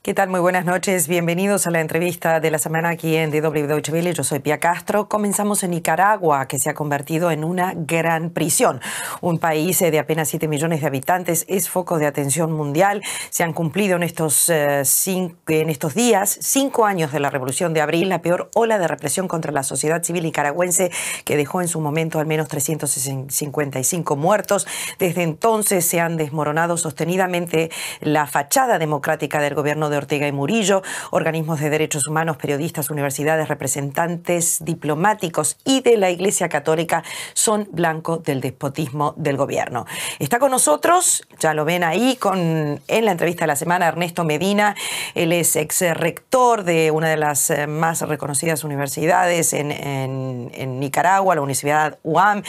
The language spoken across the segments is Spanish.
¿Qué tal? Muy buenas noches. Bienvenidos a la entrevista de la semana aquí en DW Deutsche Welle. Yo soy Pia Castro. Comenzamos en Nicaragua, que se ha convertido en una gran prisión. Un país de apenas 7 millones de habitantes es foco de atención mundial. Se han cumplido en estos días 5 años de la Revolución de Abril, la peor ola de represión contra la sociedad civil nicaragüense que dejó en su momento al menos 355 muertos. Desde entonces se han desmoronado sostenidamente la fachada democrática del gobierno de Ortega y Murillo. Organismos de derechos humanos, periodistas, universidades, representantes diplomáticos y de la Iglesia Católica son blanco del despotismo del gobierno. Está con nosotros, ya lo ven ahí en la entrevista de la semana, Ernesto Medina. Él es ex rector de una de las más reconocidas universidades en Nicaragua, la Universidad UAM,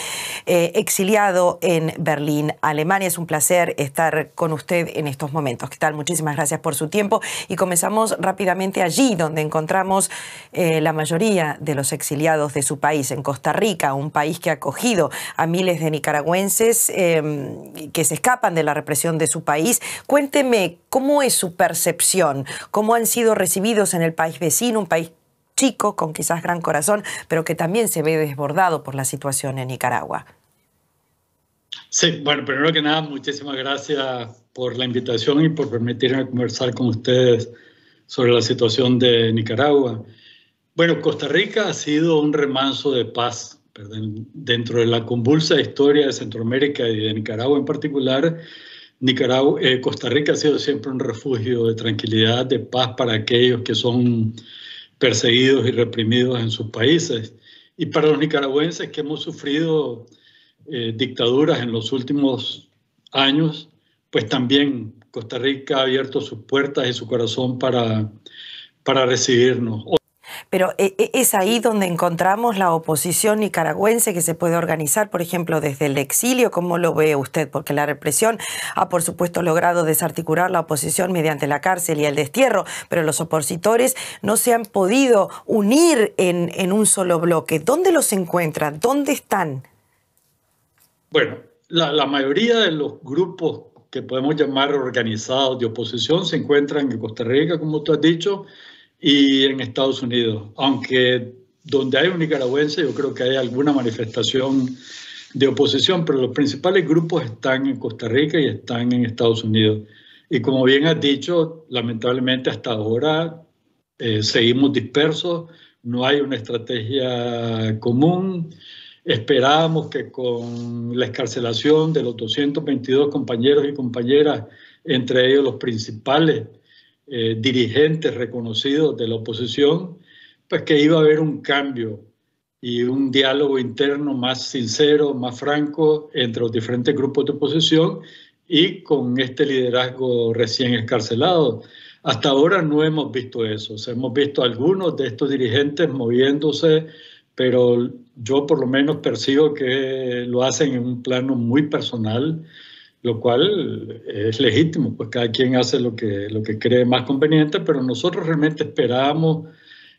exiliado en Berlín, Alemania. Es un placer estar con usted en estos momentos. ¿Qué tal? Muchísimas gracias por su tiempo. Y comenzamos rápidamente allí donde encontramos la mayoría de los exiliados de su país, en Costa Rica, un país que ha acogido a miles de nicaragüenses que se escapan de la represión de su país. Cuénteme, ¿cómo es su percepción? ¿Cómo han sido recibidos en el país vecino, un país chico, con quizás gran corazón, pero que también se ve desbordado por la situación en Nicaragua? Sí, bueno, primero que nada, muchísimas gracias por la invitación y por permitirme conversar con ustedes sobre la situación de Nicaragua. Bueno, Costa Rica ha sido un remanso de paz, ¿verdad? Dentro de la convulsa historia de Centroamérica y de Nicaragua en particular. Costa Rica ha sido siempre un refugio de tranquilidad, de paz para aquellos que son perseguidos y reprimidos en sus países. Y para los nicaragüenses que hemos sufrido dictaduras en los últimos años, pues también Costa Rica ha abierto sus puertas y su corazón para recibirnos. Pero es ahí donde encontramos la oposición nicaragüense que se puede organizar, por ejemplo, desde el exilio. ¿Cómo lo ve usted? Porque la represión ha, por supuesto, logrado desarticular la oposición mediante la cárcel y el destierro, pero los opositores no se han podido unir en un solo bloque. ¿Dónde los encuentran? ¿Dónde están? Bueno, la mayoría de los grupos que podemos llamar organizados de oposición se encuentran en Costa Rica, como tú has dicho, y en Estados Unidos. Aunque donde hay un nicaragüense, yo creo que hay alguna manifestación de oposición, pero los principales grupos están en Costa Rica y están en Estados Unidos. Y como bien has dicho, lamentablemente hasta ahora seguimos dispersos, no hay una estrategia común. Esperábamos que con la excarcelación de los 222 compañeros y compañeras, entre ellos los principales dirigentes reconocidos de la oposición, pues que iba a haber un cambio y un diálogo interno más sincero, más franco entre los diferentes grupos de oposición y con este liderazgo recién excarcelado. Hasta ahora no hemos visto eso. O sea, hemos visto a algunos de estos dirigentes moviéndose, pero yo por lo menos percibo que lo hacen en un plano muy personal, lo cual es legítimo, pues cada quien hace lo que cree más conveniente, pero nosotros realmente esperamos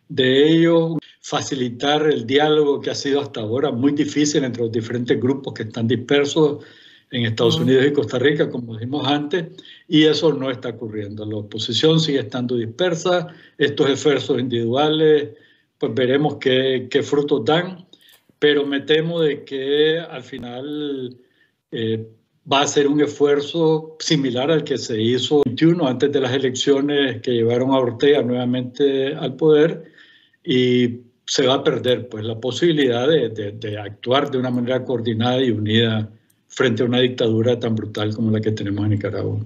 de ellos facilitar el diálogo que ha sido hasta ahora muy difícil entre los diferentes grupos que están dispersos en Estados Unidos y Costa Rica, como dijimos antes, y eso no está ocurriendo. La oposición sigue estando dispersa, estos esfuerzos individuales, pues veremos qué frutos dan, pero me temo de que al final va a ser un esfuerzo similar al que se hizo en 2021, antes de las elecciones que llevaron a Ortega nuevamente al poder, y se va a perder pues la posibilidad de actuar de una manera coordinada y unida frente a una dictadura tan brutal como la que tenemos en Nicaragua.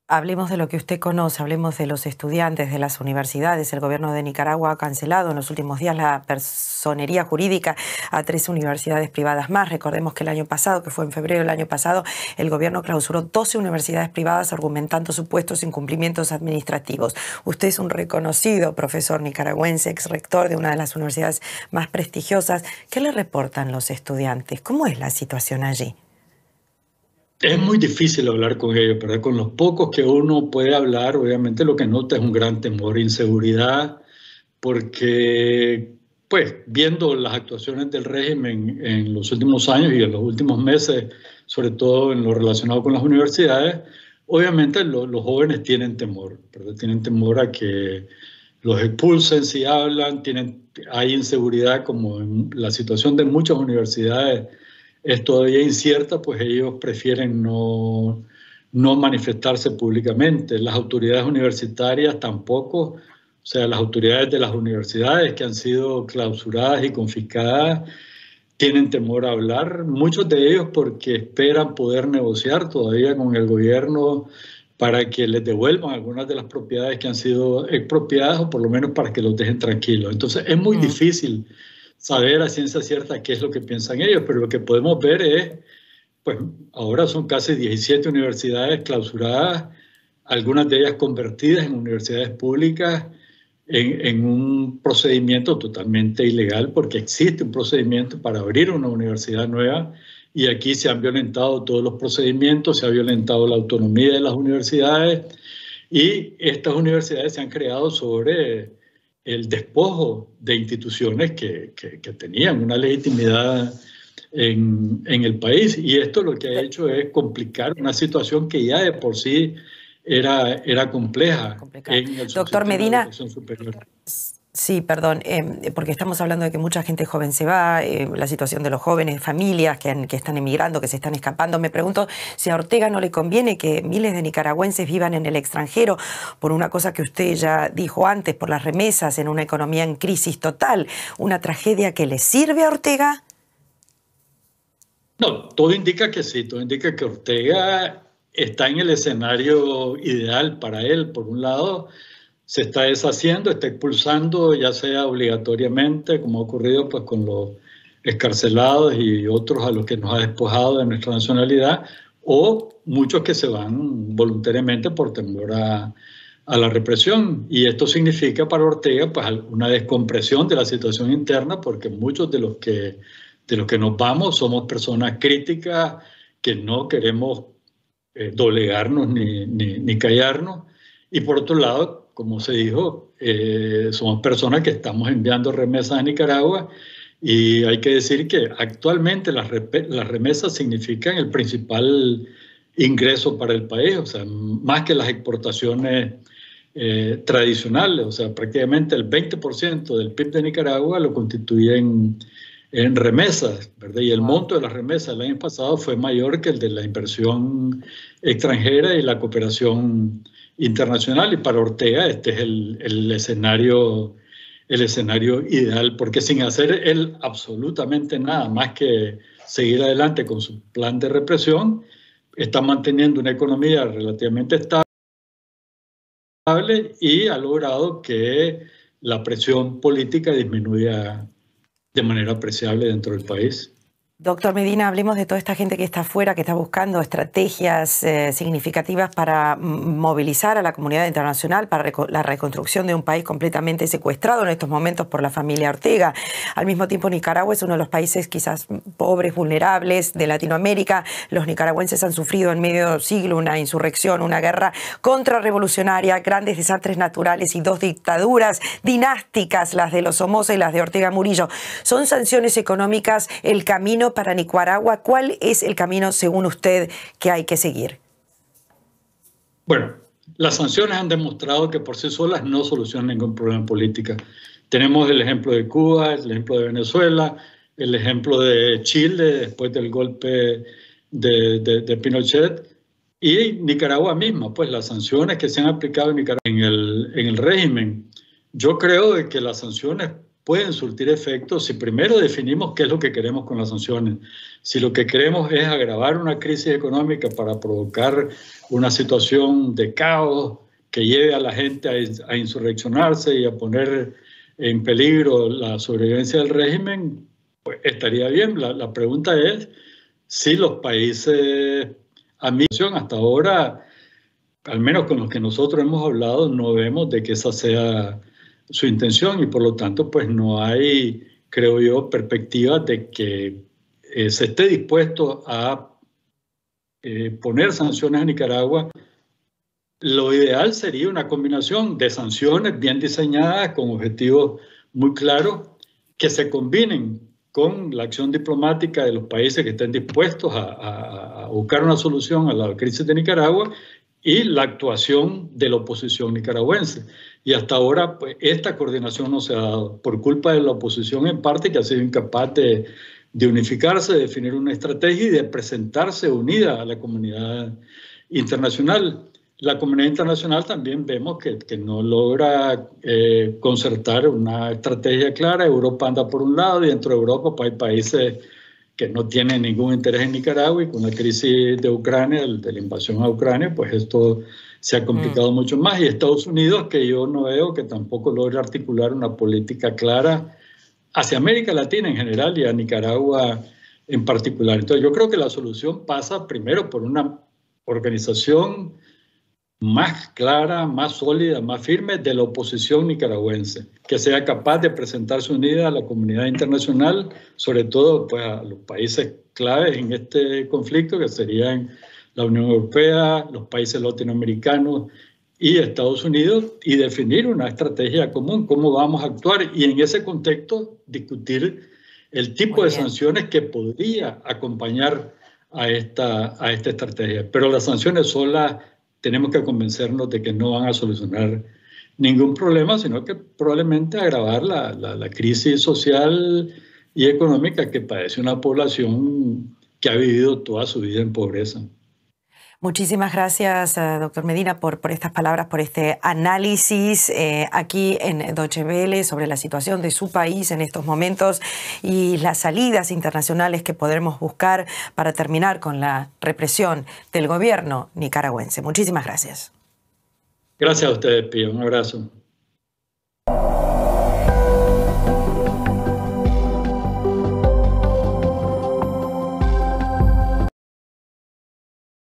Hablemos de lo que usted conoce, hablemos de los estudiantes, de las universidades. El gobierno de Nicaragua ha cancelado en los últimos días la personería jurídica a 3 universidades privadas más. Recordemos que el año pasado, que fue en febrero del año pasado, el gobierno clausuró 12 universidades privadas argumentando supuestos incumplimientos administrativos. Usted es un reconocido profesor nicaragüense, ex rector de una de las universidades más prestigiosas. ¿Qué le reportan los estudiantes? ¿Cómo es la situación allí? Es muy difícil hablar con ellos, ¿verdad? Con los pocos que uno puede hablar, obviamente lo que nota es un gran temor, inseguridad, porque, pues, viendo las actuaciones del régimen en los últimos años y en los últimos meses, sobre todo en lo relacionado con las universidades, obviamente los jóvenes tienen temor, ¿verdad? Tienen temor a que los expulsen si hablan, hay inseguridad, como en la situación de muchas universidades es todavía incierta, pues ellos prefieren no manifestarse públicamente. Las autoridades universitarias tampoco, o sea, las autoridades de las universidades que han sido clausuradas y confiscadas tienen temor a hablar, muchos de ellos porque esperan poder negociar todavía con el gobierno para que les devuelvan algunas de las propiedades que han sido expropiadas o por lo menos para que los dejen tranquilos. Entonces es muy difícil saber a ciencia cierta qué es lo que piensan ellos, pero lo que podemos ver es, pues ahora son casi 17 universidades clausuradas, algunas de ellas convertidas en universidades públicas, en un procedimiento totalmente ilegal, porque existe un procedimiento para abrir una universidad nueva y aquí se han violentado todos los procedimientos, se ha violentado la autonomía de las universidades y estas universidades se han creado sobre el despojo de instituciones que tenían una legitimidad en el país, y esto lo que ha hecho es complicar una situación que ya de por sí era compleja en el Doctor Medina, de educación superior. Sí, perdón, porque estamos hablando de que mucha gente joven se va, la situación de los jóvenes, familias que están emigrando, que se están escapando. Me pregunto si a Ortega no le conviene que miles de nicaragüenses vivan en el extranjero por una cosa que usted ya dijo antes, por las remesas en una economía en crisis total. ¿Una tragedia que le sirve a Ortega? No, todo indica que sí, todo indica que Ortega está en el escenario ideal para él. Por un lado, se está deshaciendo, está expulsando, ya sea obligatoriamente, como ha ocurrido pues, con los excarcelados y otros a los que nos ha despojado de nuestra nacionalidad, o muchos que se van voluntariamente por temor a la represión. Y esto significa para Ortega pues, una descompresión de la situación interna, porque muchos de los que nos vamos somos personas críticas que no queremos doblegarnos ni callarnos. Y por otro lado, como se dijo, somos personas que estamos enviando remesas a Nicaragua, y hay que decir que actualmente las remesas significan el principal ingreso para el país, o sea, más que las exportaciones tradicionales, o sea, prácticamente el 20% del PIB de Nicaragua lo constituyen en remesas, ¿verdad? Y el monto de las remesas el año pasado fue mayor que el de la inversión extranjera y la cooperación internacional, y para Ortega este es el escenario ideal, porque sin hacer él absolutamente nada más que seguir adelante con su plan de represión, está manteniendo una economía relativamente estable y ha logrado que la presión política disminuya de manera apreciable dentro del país. Doctor Medina, hablemos de toda esta gente que está afuera, que está buscando estrategias significativas para movilizar a la comunidad internacional para la reconstrucción de un país completamente secuestrado en estos momentos por la familia Ortega. Al mismo tiempo, Nicaragua es uno de los países quizás pobres, vulnerables de Latinoamérica. Los nicaragüenses han sufrido en medio siglo una insurrección, una guerra contrarrevolucionaria, grandes desastres naturales y 2 dictaduras dinásticas, las de los Somoza y las de Ortega Murillo. ¿Son sanciones económicas el camino para Nicaragua? ¿Cuál es el camino, según usted, que hay que seguir? Bueno, las sanciones han demostrado que por sí solas no solucionan ningún problema político. Tenemos el ejemplo de Cuba, el ejemplo de Venezuela, el ejemplo de Chile después del golpe de Pinochet, y Nicaragua misma, pues las sanciones que se han aplicado en Nicaragua en el régimen. Yo creo de que las sanciones pueden surtir efectos si primero definimos qué es lo que queremos con las sanciones. Si lo que queremos es agravar una crisis económica para provocar una situación de caos que lleve a la gente a insurreccionarse y a poner en peligro la sobrevivencia del régimen, pues estaría bien. La pregunta es si los países amigos hasta ahora, al menos con los que nosotros hemos hablado, no vemos de que esa sea su intención, y por lo tanto pues no hay, creo yo, perspectivas de que se esté dispuesto a poner sanciones a Nicaragua. Lo ideal sería una combinación de sanciones bien diseñadas con objetivos muy claros que se combinen con la acción diplomática de los países que estén dispuestos a buscar una solución a la crisis de Nicaragua, y la actuación de la oposición nicaragüense. Y hasta ahora pues, esta coordinación no se ha dado por culpa de la oposición en parte, que ha sido incapaz de unificarse, de definir una estrategia y de presentarse unida a la comunidad internacional. La comunidad internacional también vemos que no logra concertar una estrategia clara. Europa anda por un lado y dentro de Europa pues, hay países que no tienen ningún interés en Nicaragua, y con la crisis de Ucrania, de la invasión a Ucrania, pues esto se ha complicado mucho más. Y Estados Unidos, que yo no veo que tampoco logra articular una política clara hacia América Latina en general y a Nicaragua en particular. Entonces yo creo que la solución pasa primero por una organización más clara, más sólida, más firme de la oposición nicaragüense, que sea capaz de presentarse unida a la comunidad internacional, sobre todo pues, a los países claves en este conflicto, que serían la Unión Europea, los países latinoamericanos y Estados Unidos, y definir una estrategia común, cómo vamos a actuar, y en ese contexto discutir el tipo de sanciones que podría acompañar a esta estrategia. Pero las sanciones solas tenemos que convencernos de que no van a solucionar ningún problema, sino que probablemente agravar la crisis social y económica que padece una población que ha vivido toda su vida en pobreza. Muchísimas gracias, doctor Medina, por estas palabras, por este análisis aquí en Deutsche Welle sobre la situación de su país en estos momentos y las salidas internacionales que podremos buscar para terminar con la represión del gobierno nicaragüense. Muchísimas gracias. Gracias a ustedes, Pío. Un abrazo.